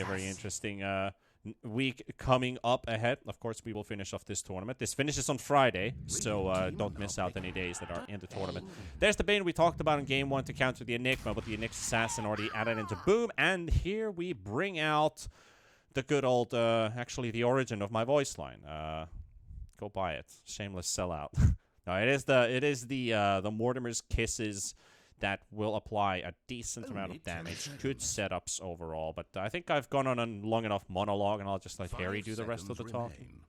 A very interesting week coming up ahead. Of course, we will finish off this tournament. This finishes on Friday, so don't miss out any days that are in the tournament. There's the Bane we talked about in Game 1 to counter the Enigma, but the Enigma Assassin already added into Boom, and here we bring out the good old, actually the origin of my voice line. Go buy it. Shameless sellout. No, it is the Mortimer's Kisses that will apply a decent amount of damage. Good setups overall, but I think I've gone on a long enough monologue, and I'll just let Harry do the rest of the talking.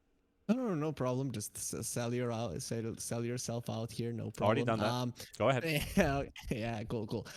No problem. Just sell yourself out here. No problem. Already done that. Go ahead. Yeah, cool.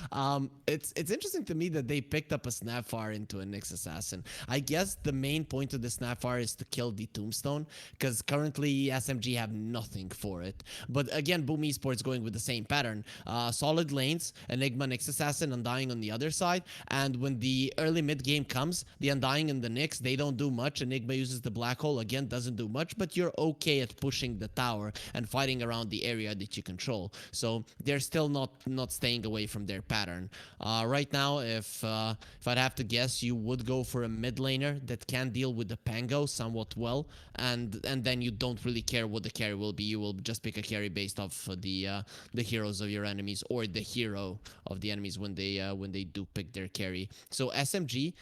It's interesting to me that they picked up a Snapfire into a Nyx Assassin. I guess the main point of the Snapfire is to kill the Tombstone, because currently SMG have nothing for it. But again, BOOM Esports going with the same pattern. Solid lanes, Enigma, Nyx Assassin, Undying on the other side, and when the early mid game comes, the Undying and the Nyx, they don't do much. Enigma uses the Black Hole, again, doesn't do much, but you're okay at pushing the tower and fighting around the area that you control. So they're still not staying away from their pattern. Right now, if I'd have to guess, you would go for a mid laner that can deal with the Pango somewhat well, and then you don't really care what the carry will be. You will just pick a carry based off the heroes of your enemies, or the hero of the enemies when they do pick their carry. So SMG,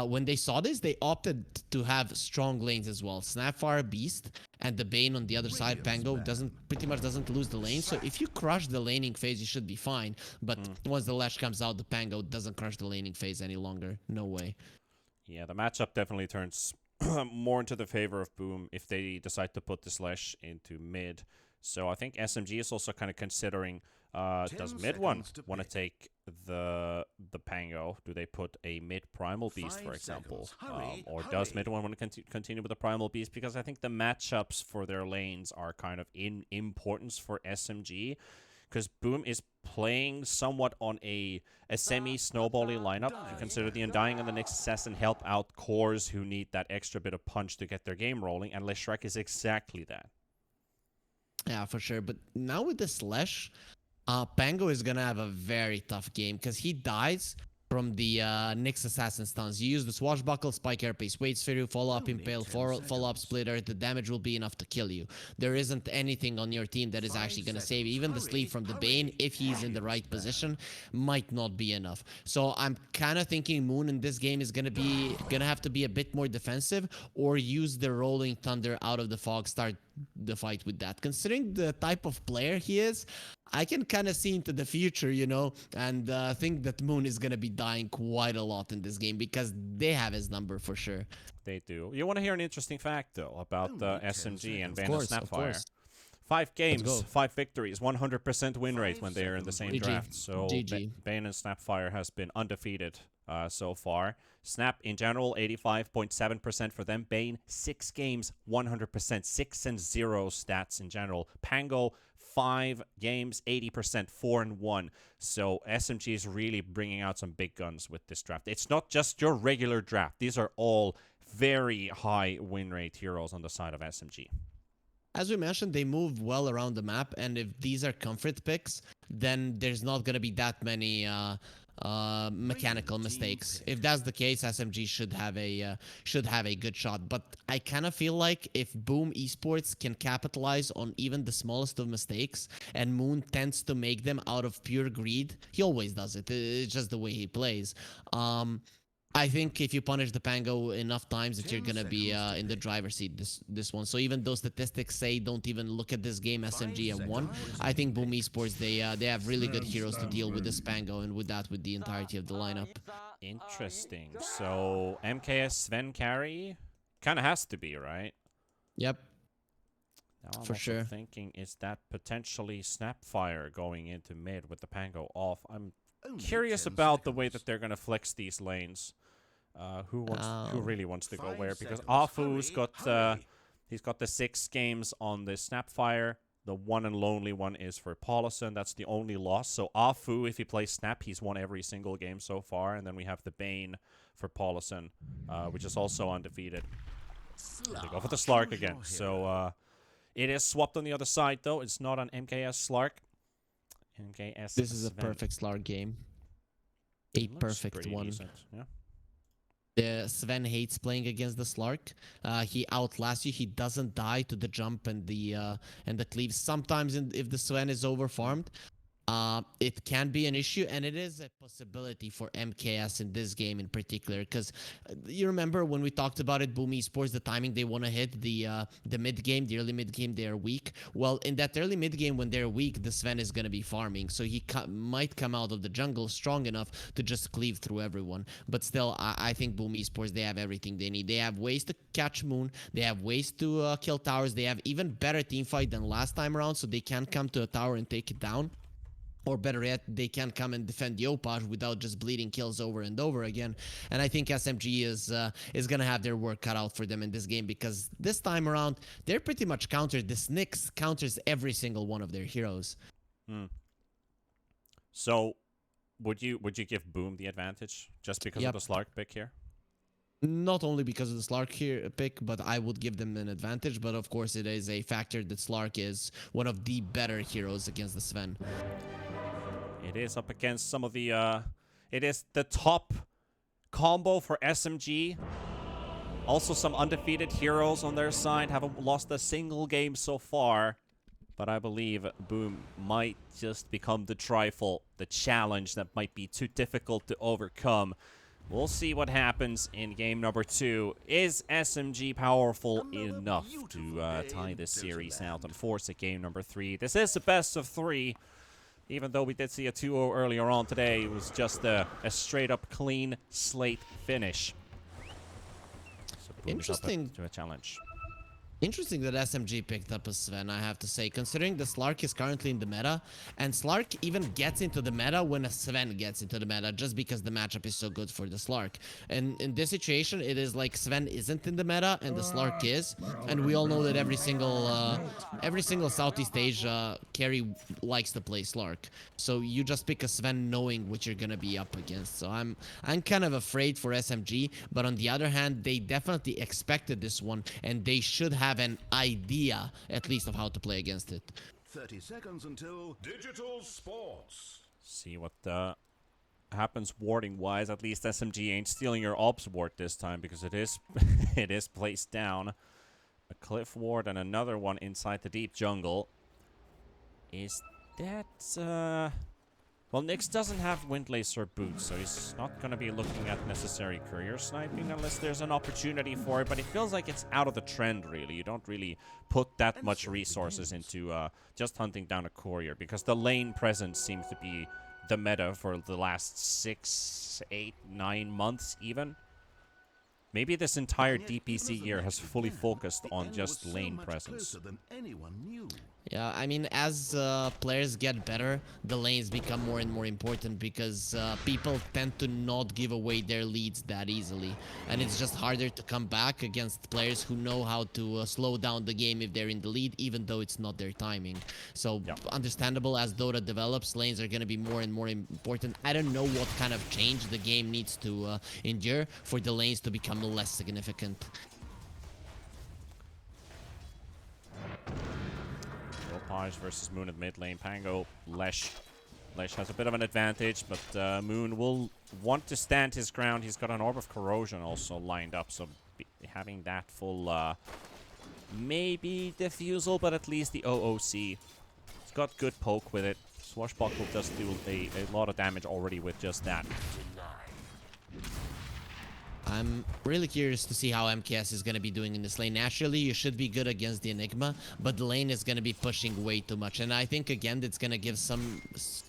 when they saw this, they opted to have strong lanes as well. Snapfire, Beast, and the Bane on the other side. Pango pretty much doesn't lose the lane. So if you crush the laning phase, you should be fine. But once the Lash comes out, the Pango doesn't crush the laning phase any longer. No way. Yeah, the matchup definitely turns more into the favor of Boom if they decide to put this Lash into mid. So I think SMG is also kind of considering, does mid one want to take the Pango? Do they put a mid Primal Beast, for example? Or does mid one want to continue with the Primal Beast? Because I think the matchups for their lanes are kind of in importance for SMG. Because Boom is playing somewhat on a semi-snowbally lineup. You consider the Undying and the Nyx Assassin help out cores who need that extra bit of punch to get their game rolling, and Leshrek is exactly that. Yeah, for sure. But now with the Slash, Pango is gonna have a very tough game, because he dies from the Nyx Assassin stuns. You use the Swashbuckle, Spike Airpace, Wait Sphere, follow up Impale, follow up Splitter. The damage will be enough to kill you. There isn't anything on your team that is actually going to save you. Even the sleep from the Bane, if he's in the right position, might not be enough. So I'm kind of thinking Moon in this game is gonna have to be a bit more defensive, or use the Rolling Thunder out of the fog, start the fight with that. Considering the type of player he is, I can kind of see into the future, and think that Moon is going to be dying quite a lot in this game, because they have his number for sure. They do. You want to hear an interesting fact, though, about SMG and Bane and Snapfire? 5 games, 5 victories, 100% win rate when they are in the same draft. So Bane and Snapfire has been undefeated so far. Snap in general, 85.7% for them. Bane, 6 games, 100%, 6 and 0 stats in general. Pango, 5 games, 80%, 4-1. So SMG is really bringing out some big guns with this draft. It's not just your regular draft. These are all very high win rate heroes on the side of SMG. As we mentioned, they move well around the map, and if these are comfort picks, then there's not going to be that many mechanical mistakes. If that's the case, SMG should have a good shot. But I kind of feel like if BOOM Esports can capitalize on even the smallest of mistakes, and Moon tends to make them out of pure greed, he always does it. It's just the way he plays. I think if you punish the Pango enough times, that you're gonna be in the driver's seat this one. So even though statistics say don't even look at this game, SMG have won, I think BOOM Esports, they have really good heroes to deal with this Pango, and with the entirety of the lineup. Interesting. So MKS Sven carry kind of has to be, right? Yep. Now I'm for sure thinking, is that potentially Snapfire going into mid with the Pango off? I'm curious about the way that they're gonna flex these lanes. Who really wants to go where? Because Afu's got he's got the 6 games on the Snapfire. The one and lonely one is for Paulison. That's the only loss. So Afu, if he plays Snap, he's won every single game so far. And then we have the Bane for Paulison, which is also undefeated. They go for the Slark again. So it is swapped on the other side, though. It's not an MKS Slark. MKS. This is a perfect Slark game. A perfect one. Decent. Yeah. Sven hates playing against the Slark. He outlasts you. He doesn't die to the jump and the cleave. Sometimes if the Sven is overfarmed, it can be an issue, and it is a possibility for MKS in this game in particular. Because you remember when we talked about it, BOOM Esports, the timing they want to hit the mid game, the early mid game, they are weak. Well, in that early mid game when they're weak, the Sven is going to be farming, so he might come out of the jungle strong enough to just cleave through everyone. But still, I think BOOM Esports, they have everything they need. They have ways to catch Moon. They have ways to kill towers. They have even better team fight than last time around, so they can come to a tower and take it down. Or better yet, they can come and defend the Opage without just bleeding kills over and over again. And I think SMG is gonna have their work cut out for them in this game, because this time around they're pretty much countered. This Nyx counters every single one of their heroes. So, would you give Boom the advantage just because of the Slark pick here? Not only because of the Slark here pick, but I would give them an advantage. But of course, it is a factor that Slark is one of the better heroes against the Sven. It is up against some of the, it is the top combo for SMG. Also some undefeated heroes on their side, haven't lost a single game so far. But I believe Boom might just become the trifle, the challenge that might be too difficult to overcome. We'll see what happens in game number 2. Is SMG powerful enough to tie this series out and force a game number 3? This is the best of 3. Even though we did see a 2-0 earlier on today, it was just a straight-up clean slate finish. So Boom is up to a challenge. Interesting that SMG picked up a Sven, I have to say, considering the Slark is currently in the meta, and Slark even gets into the meta when a Sven gets into the meta, just because the matchup is so good for the Slark. And in this situation, it is like Sven isn't in the meta, and the Slark is, and we all know that every single Southeast Asia carry likes to play Slark. So you just pick a Sven knowing what you're gonna be up against. So I'm kind of afraid for SMG, but on the other hand, they definitely expected this one, and they should have an idea, at least, of how to play against it. 30 seconds until Digital Sports. See what happens warding-wise. At least SMG ain't stealing your ops ward this time, because it is it is placed down. A cliff ward and another one inside the deep jungle. Is that... Well, Nyx doesn't have Wind Laser boots, so he's not going to be looking at necessary career sniping unless there's an opportunity for it, but it feels like it's out of the trend, really. You don't really put that much resources into just hunting down a courier, because the lane presence seems to be the meta for the last 6, 8, 9 months even. Maybe this entire DPC year has fully focused on just lane presence. Yeah, I mean, as players get better, the lanes become more and more important, because people tend to not give away their leads that easily. And it's just harder to come back against players who know how to slow down the game if they're in the lead, even though it's not their timing. So, understandable, as Dota develops, lanes are going to be more and more important. I don't know what kind of change the game needs to endure for the lanes to become less significant. Opage versus Moon at mid lane. Pango, Lesh has a bit of an advantage, but Moon will want to stand his ground. He's got an Orb of Corrosion also lined up, so having that full, maybe defusal, but at least the OOC. It's got good poke with it. Swashbuckle does do a lot of damage already with just that. I'm really curious to see how MKS is going to be doing in this lane. Naturally, you should be good against the Enigma, but the lane is going to be pushing way too much. And I think, again, it's going to give some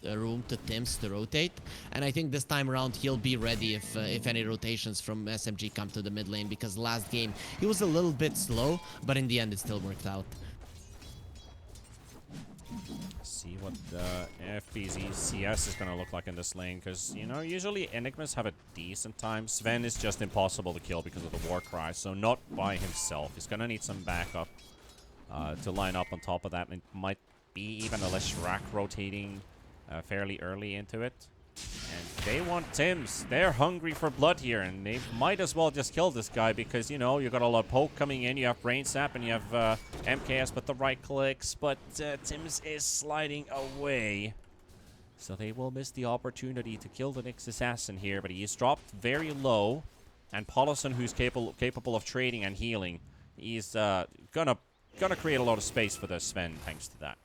room to Tims to rotate. And I think this time around, he'll be ready if any rotations from SMG come to the mid lane, because last game, he was a little bit slow, but in the end, it still worked out. See what the FBZ CS is going to look like in this lane, because, you know, usually Enigmas have a decent time. Sven is just impossible to kill because of the Warcry, so not by himself. He's going to need some backup to line up on top of that. It might be even a Leshrac rotating fairly early into it. And they want Tims. They're hungry for blood here, and they might as well just kill this guy, because, you know, you got a lot of poke coming in, you have Brain Sap, and you have MKS with the right clicks, but Tims is sliding away. So they will miss the opportunity to kill the Nyx Assassin here, but he is dropped very low. And Paulson, who's capable of trading and healing, he's gonna create a lot of space for the Sven thanks to that.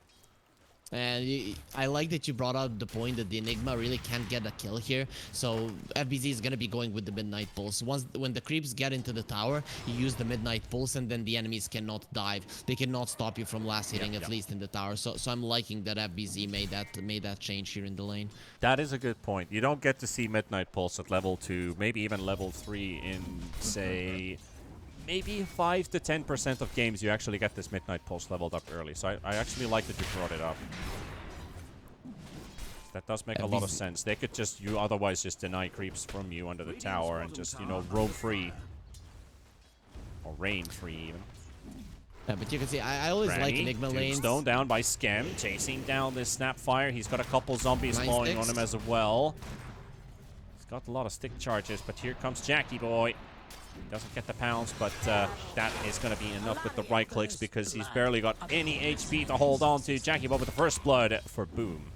And I like that you brought out the point that the Enigma really can't get a kill here. So FBZ is going to be going with the Midnight Pulse. When the creeps get into the tower, you use the Midnight Pulse, and then the enemies cannot dive. They cannot stop you from last hitting, at least in the tower. So I'm liking that FBZ made that change here in the lane. That is a good point. You don't get to see Midnight Pulse at level 2, maybe even level 3 in, say, maybe 5 to 10% of games you actually get this Midnight Pulse leveled up early. So I actually like that you brought it up. That does make a lot of sense. They could you otherwise just deny creeps from you under the tower and just, you know, roam free. Or reign free even. Yeah, but you can see, I always like Enigma lanes. Stone down by Skem, chasing down this Snapfire. He's got a couple zombies spawning on him as well. He's got a lot of stick charges, but here comes Jackie Boy. Doesn't get the pounds, but that is going to be enough with the right clicks because he's barely got any HP to hold on to. Jackie Boy with the first blood for Boom.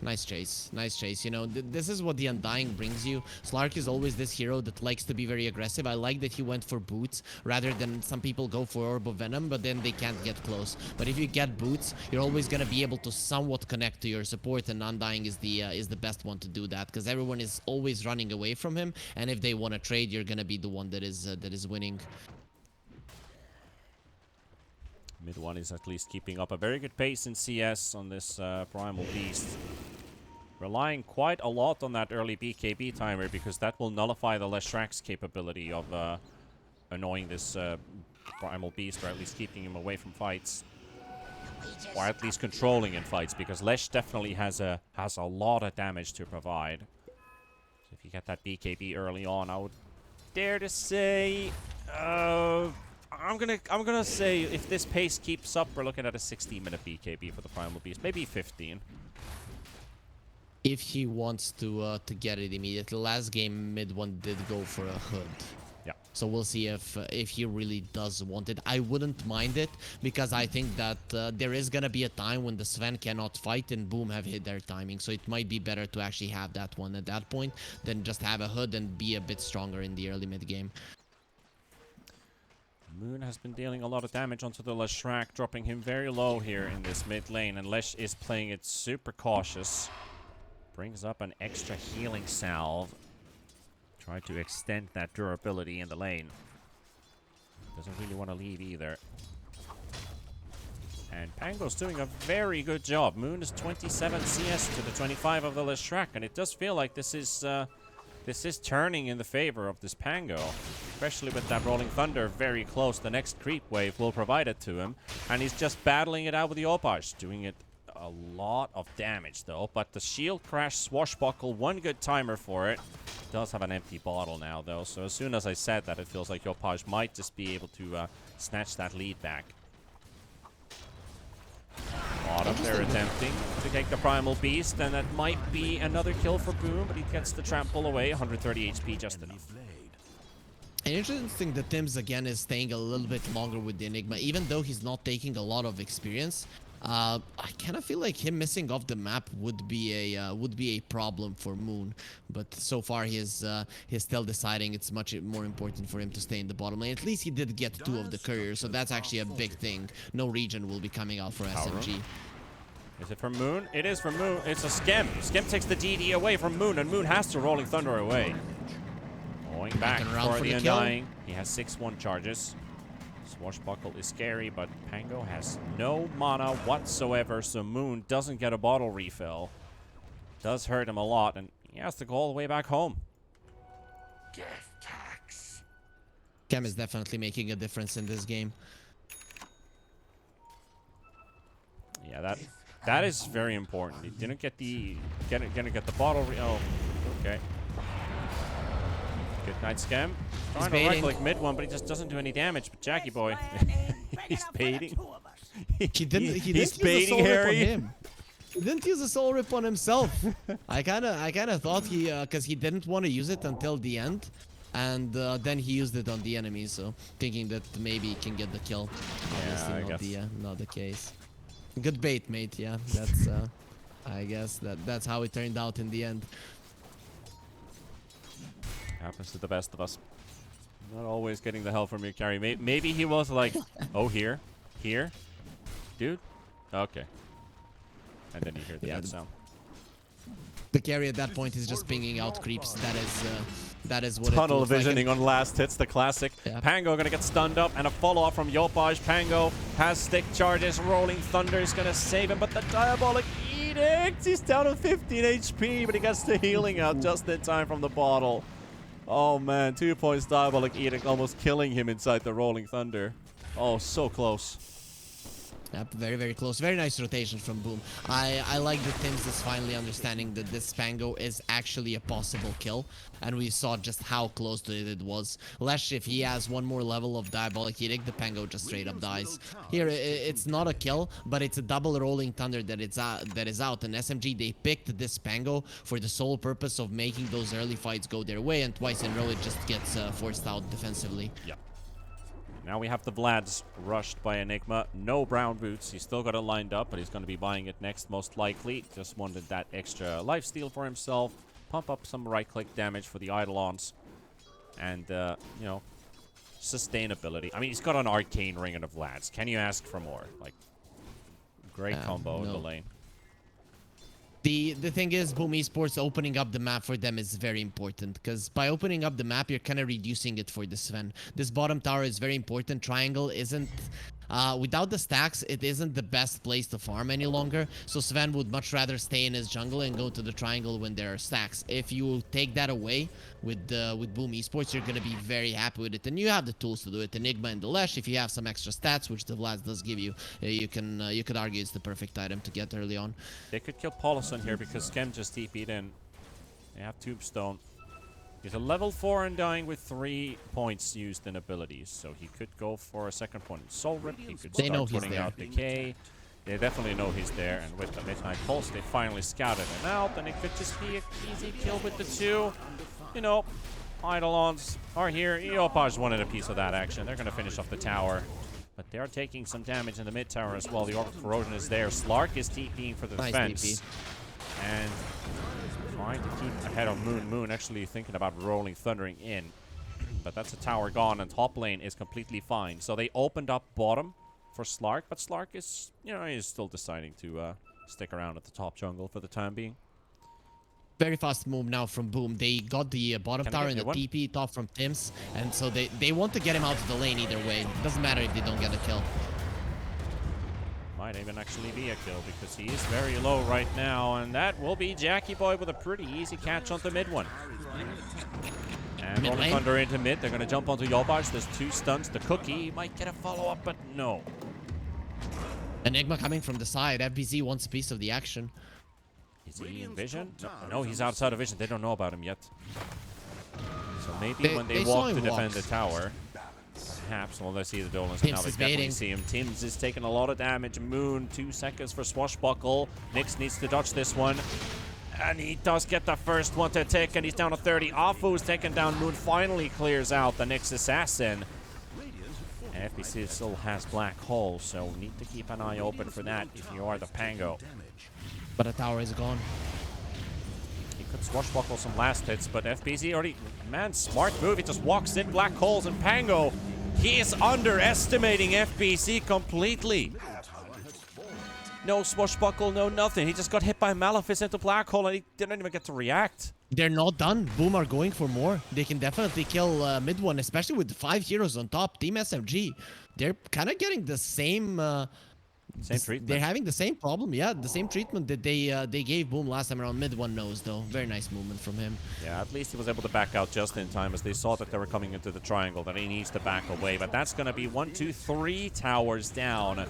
Nice chase. Nice chase. You know, this is what the Undying brings you. Slark is always this hero that likes to be very aggressive. I like that he went for boots rather than some people go for Orb of Venom, but then they can't get close. But if you get boots, you're always going to be able to somewhat connect to your support, and Undying is the best one to do that because everyone is always running away from him, and if they want to trade, you're going to be the one that is winning. Mid one is at least keeping up a very good pace in CS on this Primal Beast. Relying quite a lot on that early BKB timer because that will nullify the Leshrax's capability of annoying this Primal Beast, or at least keeping him away from fights. Or at least controlling in fights, because Lesh definitely has a lot of damage to provide. So if you get that BKB early on, I would dare to say I'm gonna say if this pace keeps up, we're looking at a 16-minute BKB for the Primal Beast, maybe 15. If he wants to get it immediately. Last game, mid one did go for a hood. Yeah. So we'll see if he really does want it. I wouldn't mind it because I think that there is gonna be a time when the Sven cannot fight and Boom have hit their timing. So it might be better to actually have that one at that point than just have a hood and be a bit stronger in the early mid game. Moon has been dealing a lot of damage onto the Leshrac, dropping him very low here in this mid lane, and Lesh is playing it super cautious. Brings up an extra healing salve. Try to extend that durability in the lane. Doesn't really want to leave either. And Pango's doing a very good job. Moon is 27 CS to the 25 of the Leshrac, and it does feel like this is turning in the favor of this Pango. Especially with that Rolling Thunder very close. The next creep wave will provide it to him. And he's just battling it out with the Opage. Doing it a lot of damage though. But the Shield Crash Swashbuckle, one good timer for it. Does have an empty bottle now though. So as soon as I said that, it feels like Opage might just be able to snatch that lead back. Bottom, they're attempting to take the Primal Beast, and that might be another kill for Boom, but he gets the trample away. 130 HP, just enough. And interesting that Tim's again is staying a little bit longer with the Enigma, even though he's not taking a lot of experience. I kind of feel like him missing off the map would be a problem for Moon, but so far he's still deciding it's much more important for him to stay in the bottom lane. At least he did get 2 of the couriers, so that's actually a big thing. No regen will be coming out for SMG. Is it from Moon? It is from Moon. It's a Skem. Skem takes the DD away from Moon, and Moon has to Rolling Thunder away. Going back for the Undying. He has 6-1 charges. Swashbuckle is scary, but Pango has no mana whatsoever, so Moon doesn't get a bottle refill. Does hurt him a lot, and he has to go all the way back home. Chem is definitely making a difference in this game. Yeah, that is very important. He didn't get the gonna get the bottle. Oh, okay. Good night, Skem. Trying to wreck like mid one, but he just doesn't do any damage. But Jackie Boy, he's baiting. He's baiting Harry. He didn't use a soul rip on himself. I kind of thought because he didn't want to use it until the end, and then he used it on the enemy. So thinking that maybe he can get the kill. Obviously not the case. Good bait, mate. Yeah, that's I guess that's how it turned out in the end. Happens to the best of us. Not always getting the help from your carry. Maybe he was like, oh, here, dude. Okay. And then you hear the dead sound. The carry at that point is just pinging out creeps. That is what Tunnel it visioning like. on last hits, the classic. Yeah. Pango gonna get stunned up, and a follow-up from Yopaj. Pango has stick charges. Rolling Thunder is gonna save him, but the Diabolic Edict, he's down to 15 HP, but he gets the healing out just in time from the bottle. Oh man, 2 points Diabolic Edict, almost killing him inside the Rolling Thunder. Oh, so close. Yep, very, very close. Very nice rotation from Boom. I like that Tims is finally understanding that this Pango is actually a possible kill. And we saw just how close to it was. Lesh, if he has one more level of Diabolic Edict, the Pango just straight up dies. Here, it's not a kill, but it's a double Rolling Thunder that is out. And SMG, they picked this Pango for the sole purpose of making those early fights go their way. And twice in a row, it just gets forced out defensively. Yep. Now we have the Vlads rushed by Enigma. No brown boots. He's still got it lined up, but he's going to be buying it next, most likely. Just wanted that extra lifesteal for himself. Pump up some right-click damage for the Eidolons. And, you know, sustainability. I mean, he's got an Arcane Ring and a Vlads. Can you ask for more? Like, great combo in the lane. The thing is, BOOM Esports opening up the map for them is very important, because by opening up the map, you're kind of reducing it for the Sven. This bottom tower is very important. Triangle isn't... without the stacks, it isn't the best place to farm any longer, so Sven would much rather stay in his jungle and go to the triangle when there are stacks. If you take that away with BOOM Esports, you're going to be very happy with it, and you have the tools to do it. Enigma and the Lesh, if you have some extra stats, which the Vlad does give you, you could argue it's the perfect item to get early on. They could kill Paulison here because Skem just TP'd in. They have Tombstone. He's a level 4 Undying with 3 points used in abilities, so he could go for a second point in Soul Rip. He could start putting out Decay. They definitely know he's there, and with the Midnight Pulse, they finally scouted him out, and it could just be an easy kill with the 2. You know, Eidolons are here. Eopaj wanted a piece of that action. They're going to finish off the tower, but they're taking some damage in the mid tower as well. The Orbital Corrosion is there. Slark is TPing for the defense. And trying to keep ahead of Moon. Moon actually thinking about rolling Thundering in. But that's a tower gone, and top lane is completely fine. So they opened up bottom for Slark, but Slark is, you know, he's still deciding to stick around at the top jungle for the time being. Very fast move now from Boom. They got the bottom tower and the TP top from Tims, and so they want to get him out of the lane either way. Doesn't matter if they don't get a kill. Might even actually be a kill because he is very low right now, and that will be Jackie Boy with a pretty easy catch on the mid one. And Rolling Thunder into mid. They're going to jump onto Yolbaj. There's 2 stuns. The Cookie might get a follow-up, but no. Enigma coming from the side. FBZ wants a piece of the action. Is he in vision? No, he's outside of vision. They don't know about him yet. So maybe when they walk to defend the tower, perhaps, well, they see the Dolans now. They definitely see him. Tims is taking a lot of damage. Moon, 2 seconds for Swashbuckle. Nyx needs to dodge this one. And he does get the first one to tick, and he's down to 30. Afu's taken down. Moon finally clears out the Nyx Assassin. And FBC still has Black Hole, so need to keep an eye open for that if you are the Pango. But the tower is gone. He could swashbuckle some last hits, but FBZ already... Man, smart move. He just walks in Black Holes, and Pango, he is underestimating FBC completely. No swashbuckle, no nothing. He just got hit by Malefice into Black Hole, and he didn't even get to react. They're not done. Boom are going for more. They can definitely kill mid one, especially with 5 heroes on top. Team SMG, they're kind of getting the same... Same treatment. They're having the same problem, yeah. The same treatment that they gave Boom last time around. Mid one knows, though. Very nice movement from him. Yeah, at least he was able to back out just in time as they saw that they were coming into the triangle, that he needs to back away. But that's going to be 1, 2, 3 towers down.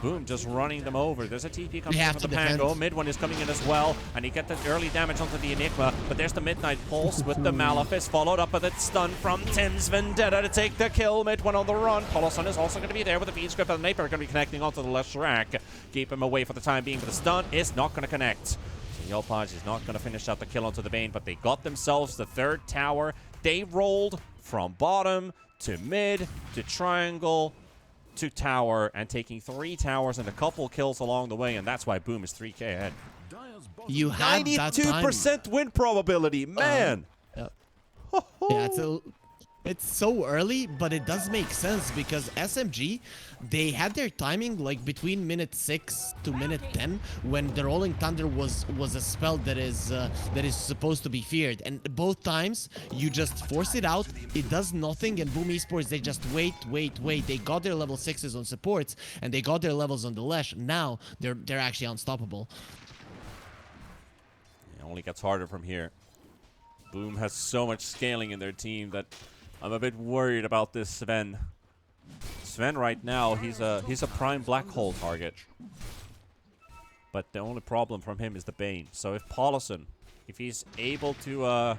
Boom, just running them over. There's a TP coming in from the Pango. Mid one is coming in as well, and he gets the early damage onto the Enigma. But there's the Midnight Pulse with the Malefice, followed up with a stun from Tim's Vendetta to take the kill. Mid one on the run. Paulson is also going to be there with the feed script, and the Napier are going to be connecting onto the left rack. Keep him away for the time being, but the stun is not going to connect. So Yolpaj is not going to finish out the kill onto the Bane, but they got themselves the 3rd tower. They rolled from bottom to mid to triangle to tower, and taking 3 towers and a couple kills along the way, and that's why Boom is 3k ahead. You had 92% win probability, man. Yeah, it's so early, but it does make sense because SMG, they had their timing like between minute 6 to minute 10 when the Rolling Thunder was a spell that is supposed to be feared, and both times you just force it out, it does nothing, and BOOM Esports, they just wait. They got their level 6s on supports and they got their levels on the Lash. Now they're actually unstoppable. It only gets harder from here. Boom has so much scaling in their team that I'm a bit worried about this Sven. Sven right now, he's a prime black hole target. But the only problem from him is the Bane. So if Paulison, if he's able to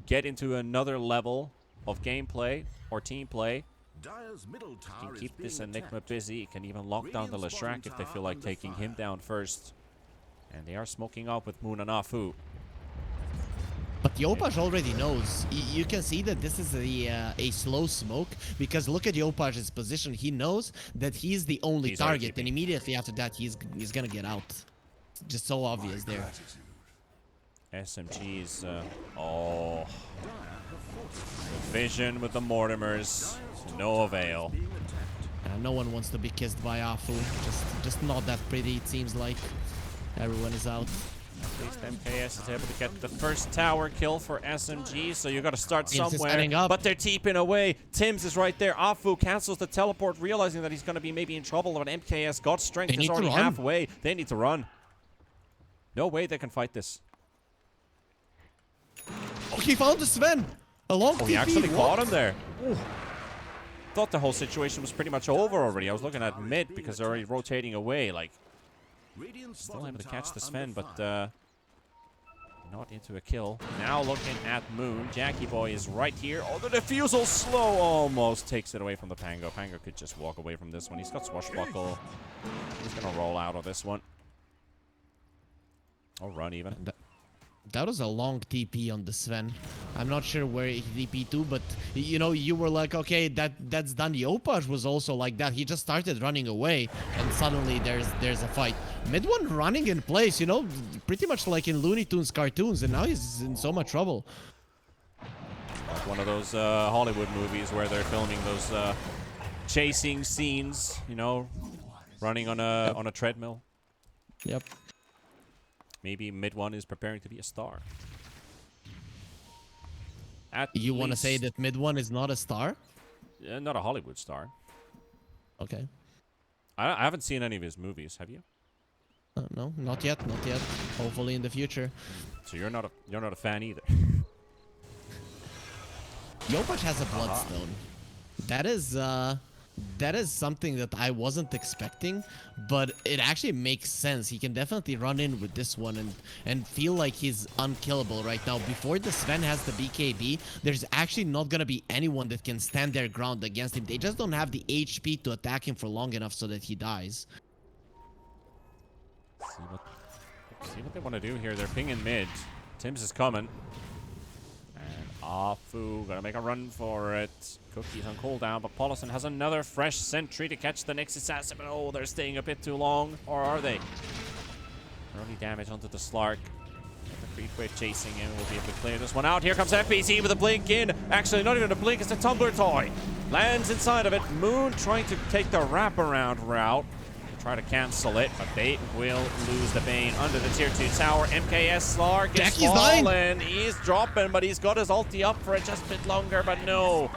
get into another level of gameplay or team play, he can keep this Enigma busy. He can even lock down the Leshrac if they feel like taking him down first. And they are smoking up with Moon and Afu. But Yopaj already knows. You can see that this is a slow smoke because look at Yopaj's position. He knows that he's the only target, and immediately after that, he's gonna get out. Just so obvious there. SMG's oh, the vision with the Mortimers, no avail. No one wants to be kissed by Afu. Just not that pretty. It seems like everyone is out. At least MKS is able to get the first tower kill for SMG, so you got to start somewhere. But they're teeping away. Tims is right there. Afu cancels the teleport, realizing that he's going to be maybe in trouble. But MKS got strength. Is already halfway. They need to run. No way they can fight this. Oh, he found the Sven. A long he actually caught him there. Ooh. Thought the whole situation was pretty much over already. I was looking at mid because they're already rotating away. Like, still able to catch the Sven, but not into a kill. Now looking at Moon. Jackie Boy is right here. Oh, the defusal slow almost takes it away from the Pango. Pango could just walk away from this one. He's got Swashbuckle. He's going to roll out of this one. Or run even. That was a long TP on the Sven. I'm not sure where he TP to, but you know, you were like, okay, that's done. Yopaj was also like that. He just started running away, and suddenly there's a fight. Mid one running in place, you know, pretty much like in Looney Tunes cartoons, and now he's in so much trouble. Like one of those Hollywood movies where they're filming those chasing scenes, you know, running on a treadmill. Yep. Maybe mid one is preparing to be a star. You want to say that mid one is not a star? Not a Hollywood star. Okay. I haven't seen any of his movies. Have you? No, not yet. Not yet. Hopefully in the future. So you're not a fan either. Yopaj has a Bloodstone. That is something that I wasn't expecting, but it actually makes sense. He can definitely run in with this one and feel like he's unkillable right now. Before the Sven has the BKB, there's actually not going to be anyone that can stand their ground against him. They just don't have the HP to attack him for long enough so that he dies. See what they want to do here. They're pinging mid. Tims is coming. Afu gonna make a run for it. Cookie's on cooldown, but Paulison has another fresh sentry to catch the next assassin. Oh, they're staying a bit too long. Or are they? Early damage onto the Slark. The creep wave chasing him. We'll be able to clear this one out. Here comes FPC with a blink in. Actually, not even a blink. It's a tumbler toy. Lands inside of it. Moon trying to take the wraparound route. Try to cancel it, but they will lose the Bane under the tier 2 tower. MKS Slark is fallen. He's dropping, but he's got his ulti up for it just a bit longer, but no.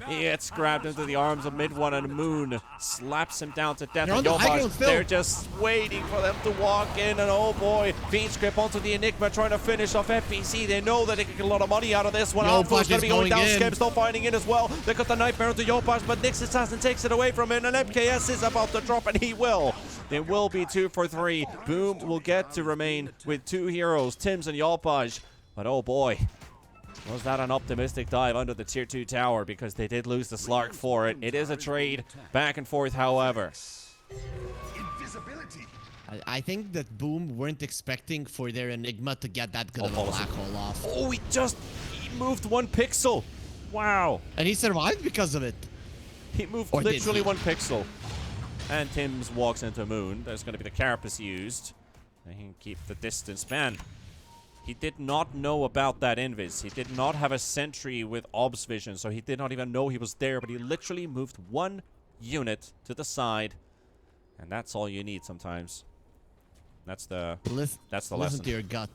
He gets grabbed into the arms of mid one, and Moon slaps him down to death. And Yopaj, they're just waiting for them to walk in, and oh boy, Fiend Script onto the Enigma trying to finish off FPC. They know that they can get a lot of money out of this one. Alpha's going to be going down. Skip still fighting in as well. They got the Nightmare onto Yopaj, but Nyx Assassin takes it away from him, and MKS is about to drop, and he will. It will be 2 for 3. Boom will get to remain with 2 heroes, Tims and Yopaj. But oh boy, was that an optimistic dive under the tier 2 tower, because they did lose the Slark for it. It is a trade back and forth, however. I think that Boom weren't expecting for their Enigma to get that good of a black hole off. Oh, he moved 1 pixel. Wow. And he survived because of it. He moved literally 1 pixel. And Tims walks into Moon. There's going to be the Carapace used. They can keep the distance. Man, He did not know about that invis. He did not have a sentry with obs vision, so he did not even know he was there, but he literally moved one unit to the side, and that's all you need sometimes. That's the lesson. Listen to your gut.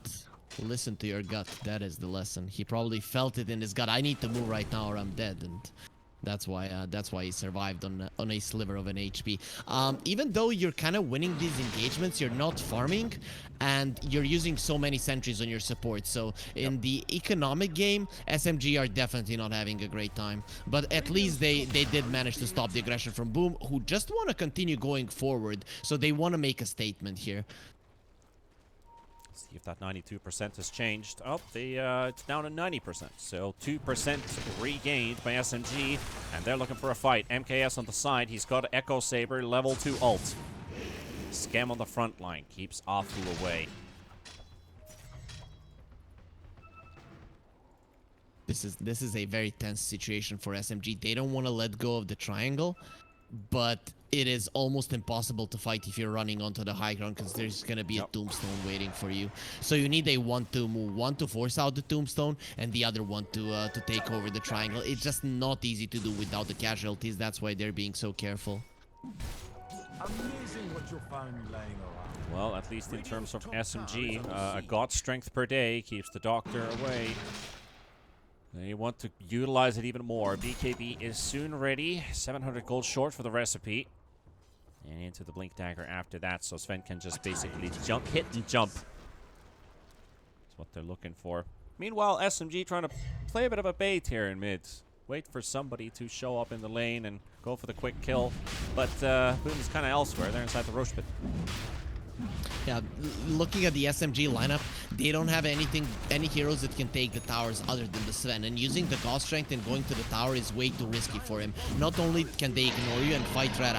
Listen to your gut. That is the lesson. He probably felt it in his gut. I need to move right now or I'm dead, and that's why he survived on a sliver of an HP. Even though you're kind of winning these engagements, you're not farming, and you're using so many sentries on your support. So in the economic game, SMG are definitely not having a great time. But at least they did manage to stop the aggression from BOOM, who just want to continue going forward. So they want to make a statement here. See if that 92% has changed. Oh, it's down to 90%. So 2% regained by SMG, and they're looking for a fight. MKS on the side. He's got Echo Saber, level 2 ult. Scam on the front line keeps Afu away. This is a very tense situation for SMG. They don't want to let go of the triangle, but it is almost impossible to fight if you're running onto the high ground, because there's going to be a tombstone waiting for you. So you need a one-two move, one to force out the tombstone and the other one to take over the triangle. It's just not easy to do without the casualties. That's why they're being so careful. Amazing what you'll find laying around. Well, at least in terms of SMG, a god strength per day keeps the doctor away. They want to utilize it even more. BKB is soon ready. 700 gold short for the recipe. And into the Blink Dagger after that, so Sven can just basically jump, hit and jump. That's what they're looking for. Meanwhile, SMG trying to play a bit of a bait here in mid. Wait for somebody to show up in the lane and go for the quick kill. But BOOM is kind of elsewhere. They're inside the Roche pit. Yeah, looking at the SMG lineup, they don't have any heroes that can take the towers other than the Sven, and using the God Strength and going to the tower is way too risky for him. Not only can they ignore you and fight right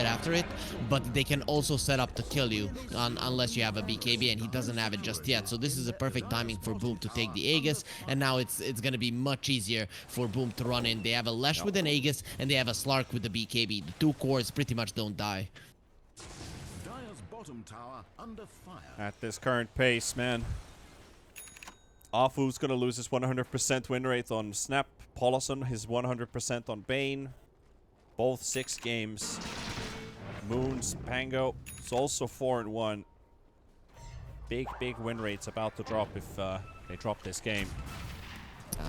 after it, but they can also set up to kill you unless you have a BKB, and he doesn't have it just yet. So this is a perfect timing for BOOM to take the Aegis, and now it's gonna be much easier for BOOM to run in. They have a Lesh with an Aegis, and they have a Slark with the BKB. The two cores pretty much don't die. Tower under fire. At this current pace, man. Afu's gonna lose his 100% win rate on Snap. Paulson his 100% on Bane. Both 6 games. Moons, Pango. It's also 4-1. Big win rates about to drop if they drop this game.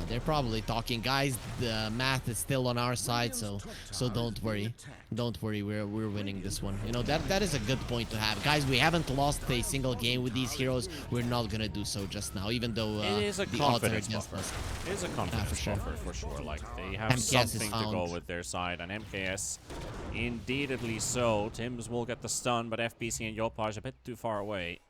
They're probably talking, guys. The math is still on our side, so don't worry. Don't worry, we're winning this one. You know, that is a good point to have. Guys, we haven't lost a single game with these heroes. We're not gonna do so just now, even though it is a the odds are confidence against buffer. us. It is a confidence buffer for sure. Like, they have MKS something to go with their side, and MKS, indeedly so. Tims will get the stun, but FBC and Yopaj a bit too far away.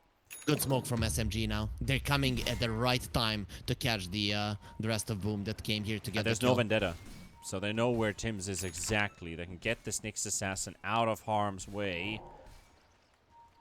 Good smoke from SMG now. They're coming at the right time to catch the rest of BOOM that came here to get There's the no kill. vendetta, so they know where Tims is exactly. They can get this Nyx Assassin out of harm's way.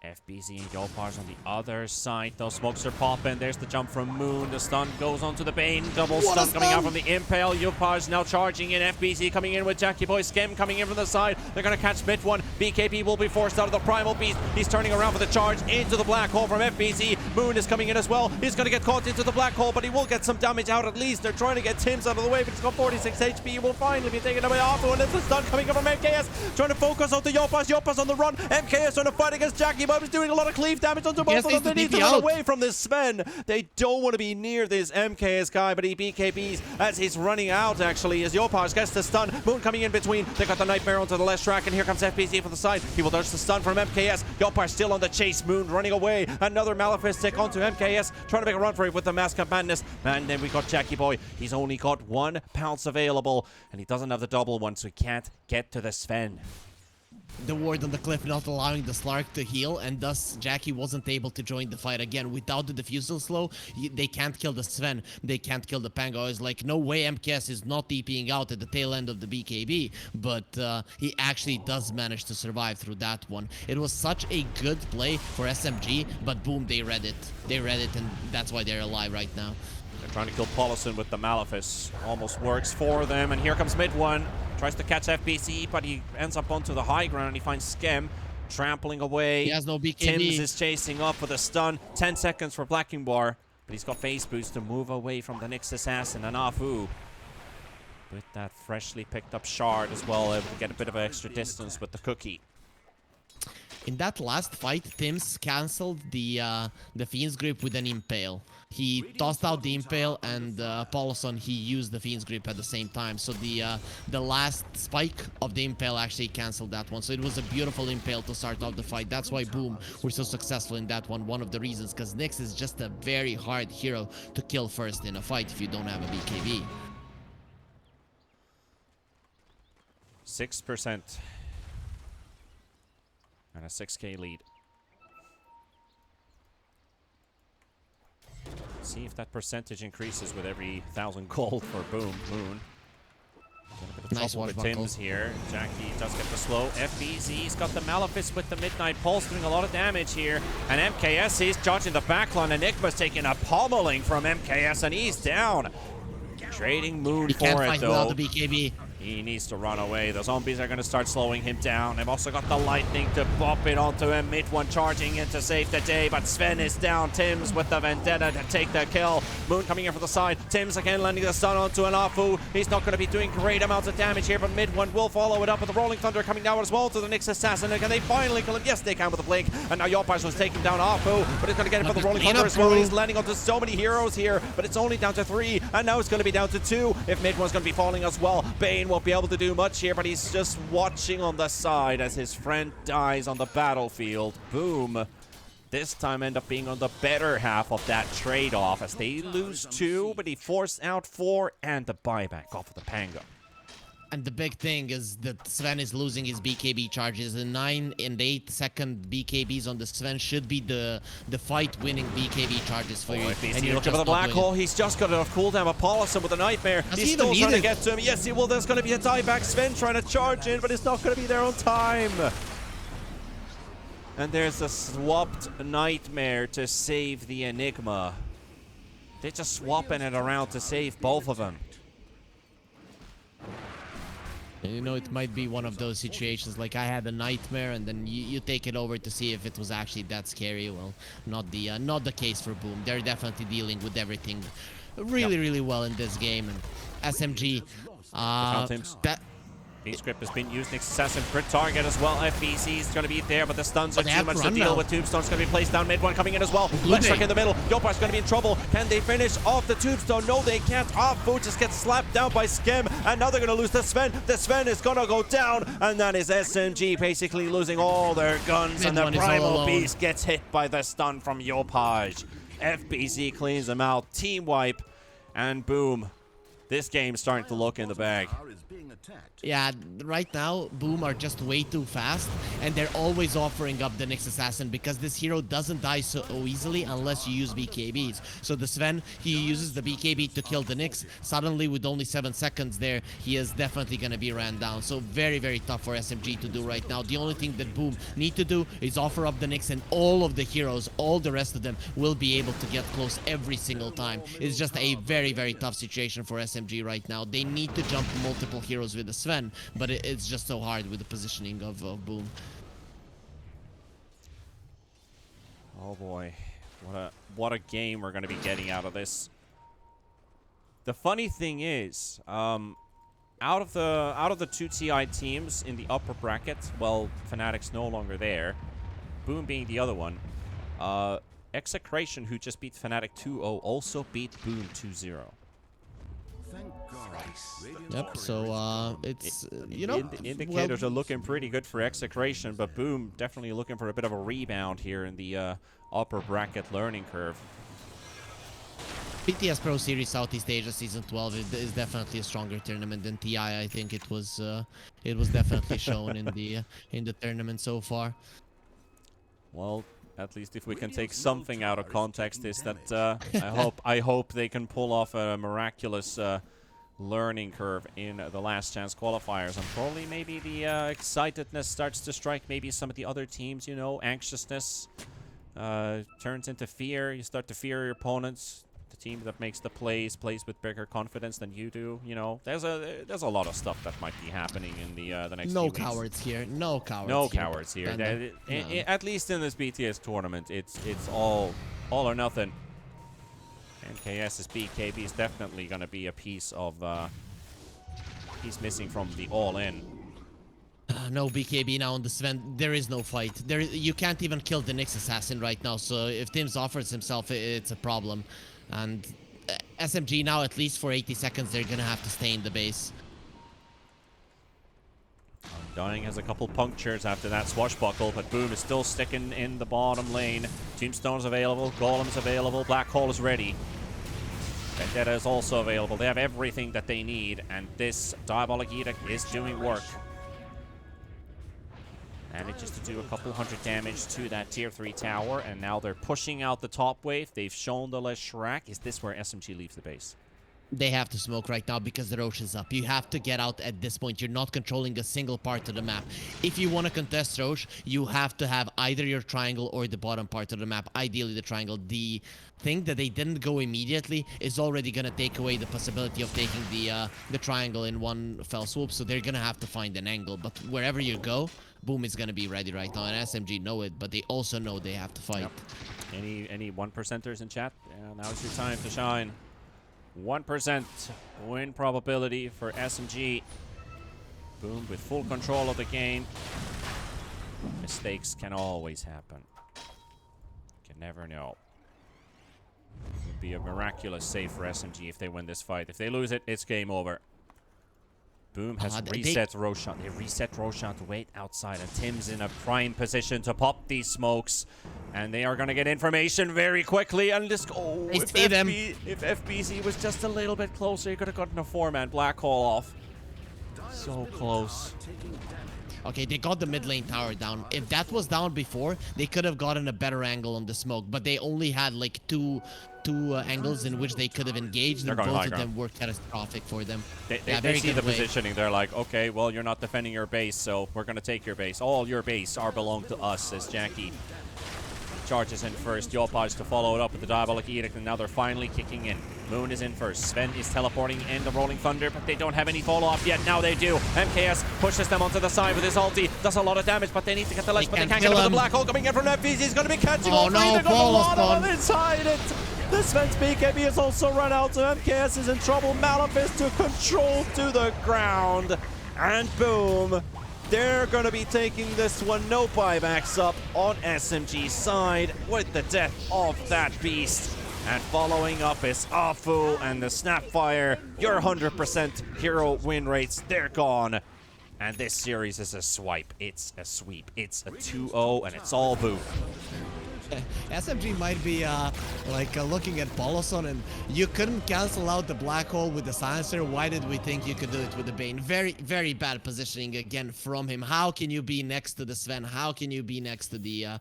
FBZ and Yopaj on the other side. Those smokes are popping. There's the jump from Moon. The stun goes onto the Bane. Double stun coming out from the Impale. Yopaj now charging in. FBZ coming in with Jackie Boy. Skem coming in from the side. They're going to catch mid one. BKB will be forced out of the Primal Beast. He's turning around for the charge into the black hole from FBZ. Moon is coming in as well. He's going to get caught into the black hole, but he will get some damage out at least. They're trying to get Tims out of the way, but he's got 46 HP. He will finally be taken away off. And it's a stun coming in from MKS. Trying to focus on the Yopaj. Yopaj on the run. MKS trying to fight against Jackie Boy. He's doing a lot of cleave damage onto both of them. They need to run away from this Sven. They don't want to be near this MKS guy, but he BKBs as he's running out, actually, as Yopaj gets the stun. Moon coming in between. They got the Nightmare onto the left track, and here comes FBC for the side. He will dodge the stun from MKS. Yopaj still on the chase. Moon running away. Another Malefice tick onto MKS, trying to make a run for it with the Mask of Madness. And then we got Jackie Boy. He's only got 1 pounce available, and he doesn't have the double one, so he can't get to the Sven. The ward on the cliff not allowing the Slark to heal, and thus Jackie wasn't able to join the fight again. Without the diffusal slow, they can't kill the Sven, they can't kill the Pango. I was like, no way MKS is not TPing out at the tail end of the BKB, but he actually does manage to survive through that one. It was such a good play for SMG, but BOOM, they read it. They read it, and that's why they're alive right now. They're trying to kill Paulson with the Malefice. Almost works for them, and here comes mid one. Tries to catch FBC, but he ends up onto the high ground, and he finds Skem trampling away. He has no BKB. Tims is chasing up with a stun. 10 seconds for Blacking Bar. But he's got face boost to move away from the Nyx Assassin and Afu. With that freshly picked up shard as well, able to get a bit of extra distance with the cookie. In that last fight, Tims cancelled the Fiend's Grip with an Impale. He tossed out the Impale, and Paulson, he used the Fiend's Grip at the same time. So the last spike of the Impale actually cancelled that one. So it was a beautiful Impale to start off the fight. That's why Boom were so successful in that one of the reasons, because Nyx is just a very hard hero to kill first in a fight if you don't have a BKB. 6%. And a 6k lead. See if that percentage increases with every 1,000 gold for Boom Moon. Got a bit of Nice trouble with buckle. Tims here. Jackie does get the slow. FBZ's got the Malefice with the Midnight Pulse, doing a lot of damage here. And MKS, he's charging the backline. Enigma's taking a pummeling from MKS, and he's down. Trading Moon He for can't it, fight though. without the BKB. He needs to run away. The zombies are going to start slowing him down. They've also got the lightning to bop it onto him. Mid one charging in to save the day, but Sven is down. Tims with the vendetta to take the kill. Moon coming in from the side. Tims again landing the stun onto an Afu. He's not going to be doing great amounts of damage here, but Mid one will follow it up with the Rolling Thunder coming down as well to the Nyx Assassin. And can they finally kill him? Yes, they can with the Blink. And now Yopars was taking down Afu, but he's going to get it for the Rolling Thunder as well. He's landing onto so many heroes here, but it's only down to 3, and now it's going to be down to 2 if Mid one's going to be falling as well. Bane won't be able to do much here, but he's just watching on the side as his friend dies on the battlefield. Boom. This time end up being on the better half of that trade-off as they lose 2, but he forced out 4 and the buyback off of the Pango. And the big thing is that Sven is losing his BKB charges. The 9 and 8 second BKBs on the Sven should be the fight-winning BKB charges for you. And you're looking for the black hole. He's just got enough cooldown. But Paulson with a nightmare. He's still trying to get to him. Yes, he will. There's going to be a dieback. Sven trying to charge in, but it's not going to be there on time. And there's a swapped nightmare to save the Enigma. They're just swapping it around to save both of them. You know, it might be one of those situations like I had a nightmare and then you take it over to see if it was actually that scary. Well, not the case for Boom. They're definitely dealing with everything really well in this game. And SMG, that Script has been used. Nyx Assassin crit target as well. FBC is going to be there, but the stuns are too much to deal with. Tombstone's going to be placed down. Mid one coming in as well. Lextruck in the middle. Yopar's going to be in trouble. Can they finish off the Tombstone? No, they can't. Afu just gets slapped down by Skim, and now they're going to lose the Sven. The Sven is going to go down, and that is SMG basically losing all their guns, and the Primal Beast gets hit by the stun from Yopaj. FBC cleans them out. Team wipe, and Boom. This game's starting to look in the bag. Yeah, right now, Boom are just way too fast, and they're always offering up the Nyx Assassin because this hero doesn't die so easily unless you use BKBs. So the Sven, he uses the BKB to kill the Nyx. Suddenly, with only 7 seconds there, he is definitely going to be ran down. So very tough for SMG to do right now. The only thing that Boom need to do is offer up the Nyx, and all of the heroes, all the rest of them, will be able to get close every single time. It's just a very tough situation for SMG right now. They need to jump multiple heroes with the Sven, but it's just so hard with the positioning of Boom. Oh boy, what a game we're going to be getting out of this. The funny thing is, out of the 2 TI teams in the upper bracket, well, Fnatic's no longer there. Boom being the other one. Execration, who just beat Fnatic 2-0, also beat Boom 2-0. Yep, so it's, you know... Indicators are looking pretty good for Execration, but Boom definitely looking for a bit of a rebound here in the upper bracket learning curve. BTS Pro Series Southeast Asia Season 12 is definitely a stronger tournament than TI. I think it was definitely shown in the tournament so far. Well, at least if we can take something out of context, is that I hope they can pull off a miraculous learning curve in the last chance qualifiers, and probably maybe the excitedness starts to strike maybe some of the other teams. You know, anxiousness turns into fear. You start to fear your opponents. The team that makes the plays with bigger confidence than you do. You know, there's a lot of stuff that might be happening in the next few weeks. Cowards here. No cowards. No cowards here. At least in this BTS tournament, it's all or nothing. MKS's BKB is definitely going to be a piece of... he's missing from the all-in. No BKB now on the Sven. There is no fight. You can't even kill the Nyx assassin right now. So if Tim's offers himself, it's a problem. And SMG now, at least for 80 seconds, they're gonna have to stay in the base. Dying has a couple punctures after that swashbuckle, but Boom is still sticking in the bottom lane. Tombstone's available, Golem's available, Black Hole is ready. Vendetta is also available. They have everything that they need, and this Diabolic Edict is doing work. Manages to do a couple hundred damage to that tier 3 tower, and now they're pushing out the top wave. They've shown the Leshrac. Is this where SMG leaves the base? They have to smoke right now because the Roche is up. You have to get out at this point. You're not controlling a single part of the map. If you want to contest Roche, you have to have either your triangle or the bottom part of the map. Ideally, the triangle. The thing that they didn't go immediately is already going to take away the possibility of taking the triangle in one fell swoop. So they're going to have to find an angle. But wherever you go, Boom is going to be ready right now. And SMG know it, but they also know they have to fight. Yep. Any 1%ers in chat? Yeah, now's your time to shine. 1% win probability for SMG. Boom with full control of the game. Mistakes can always happen. You can never know. It would be a miraculous save for SMG if they win this fight. If they lose it, it's game over. Boom has reset Roshan. They reset Roshan to wait outside, and Tim's in a prime position to pop these smokes. And they are going to get information very quickly. And just if FBZ was just a little bit closer, he could have gotten a 4-man Black Hole off. So close. Okay, they got the mid lane tower down. If that was down before, they could have gotten a better angle on the smoke. But they only had like two angles in which they could have engaged, and both of them were catastrophic for them. They see the positioning. They're like, okay, well, you're not defending your base, so we're going to take your base. All your base are belong to us, says Jackie. Charges in first. Yopaj to follow it up with the Diabolic Edict, and now they're finally kicking in. Moon is in first. Sven is teleporting in the Rolling Thunder, but they don't have any follow-up yet. Now they do. MKS pushes them onto the side with his ulti. Does a lot of damage, but they need to get the ledge, but they can't get him with the Black Hole coming in from FBZ. He's going to be catching all three. They've got a lot of them inside it. The Sven's BKB has also run out, so MKS is in trouble. Malefist to control to the ground. And boom. They're going to be taking this one, no buybacks up on SMG's side with the death of that beast. And following up is Afu and the Snapfire. Your 100% hero win rates, they're gone. And this series is a swipe. It's a sweep. It's a 2-0, and it's all Boom. SMG might be looking at Boloson, and you couldn't cancel out the Black Hole with the Silencer. Why did we think you could do it with the Bane? Very, very bad positioning again from him. How can you be next to the Sven? How can you be next to the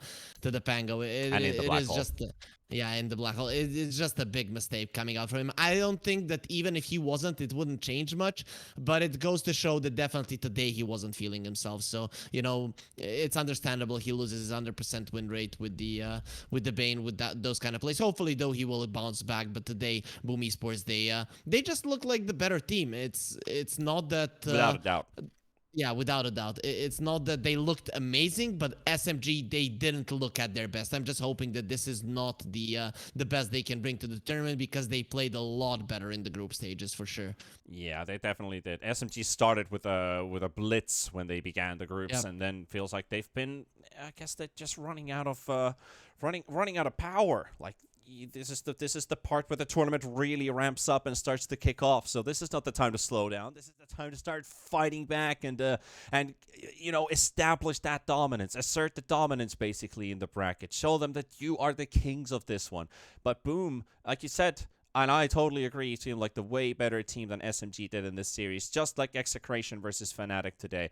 Pango? It is just yeah, in the Black Hole. It's just a big mistake coming out from him. I don't think that even if he wasn't, it wouldn't change much, but it goes to show that definitely today he wasn't feeling himself. So, you know, it's understandable he loses his 100% win rate with the Bane, with those kind of plays. Hopefully, though, he will bounce back, but today, BOOM Esports, they just look like the better team. It's not that... without a doubt. Yeah, without a doubt. It's not that they looked amazing, but SMG, they didn't look at their best. I'm just hoping that this is not the best they can bring to the tournament, because they played a lot better in the group stages for sure. Yeah, they definitely did. SMG started with a blitz when they began the groups, and then feels like they've been, I guess they're just running out of running out of power. Like, this is the part where the tournament really ramps up and starts to kick off. So this is not the time to slow down. This is the time to start fighting back and you know, establish that dominance, assert the dominance basically in the bracket. Show them that you are the kings of this one. But Boom, like you said, and I totally agree, seem like the way better team than SMG did in this series. Just like Execration versus Fnatic today.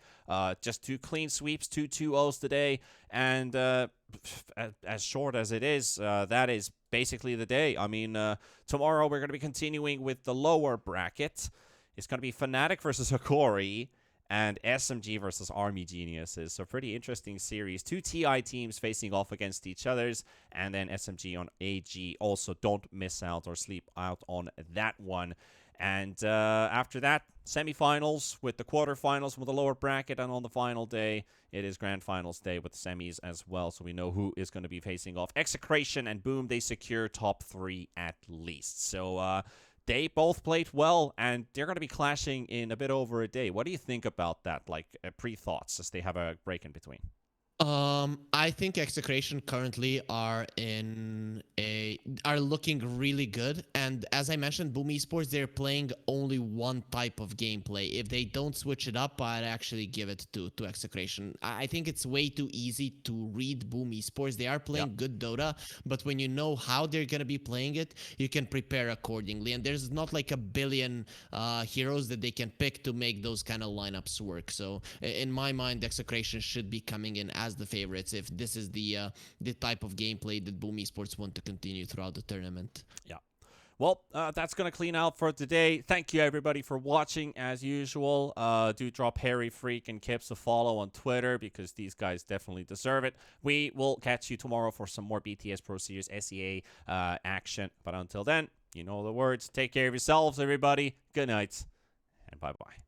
Just 2 clean sweeps, 2 2-0s today. And as short as it is, that is basically the day. I mean, tomorrow we're going to be continuing with the lower bracket. It's going to be Fnatic versus Hikori and SMG versus Army Geniuses. So pretty interesting series. 2 TI teams facing off against each others, and then SMG on AG. Also, don't miss out or sleep out on that one. And after that, semifinals with the quarterfinals with the lower bracket, and on the final day, it is grand finals day with semis as well. So we know who is going to be facing off. Execration and Boom, they secure top 3 at least. So they both played well, and they're going to be clashing in a bit over a day. What do you think about that? Like pre-thoughts as they have a break in between? I think Execration currently are looking really good, and as I mentioned, Boom Esports, they're playing only one type of gameplay. If they don't switch it up, I'd actually give it to Execration. I think it's way too easy to read Boom Esports. They are playing good Dota, but when you know how they're gonna be playing it, you can prepare accordingly. And there's not like a billion heroes that they can pick to make those kind of lineups work. So in my mind, Execration should be coming in as the favorites if this is the type of gameplay that Boom Esports want to continue throughout the tournament. Yeah. Well, that's going to clean out for today. Thank you, everybody, for watching, as usual. Do drop Harry, Freak, and Kips a follow on Twitter, because these guys definitely deserve it. We will catch you tomorrow for some more BTS Pro Series SEA action. But until then, you know the words. Take care of yourselves, everybody. Good night, and bye-bye.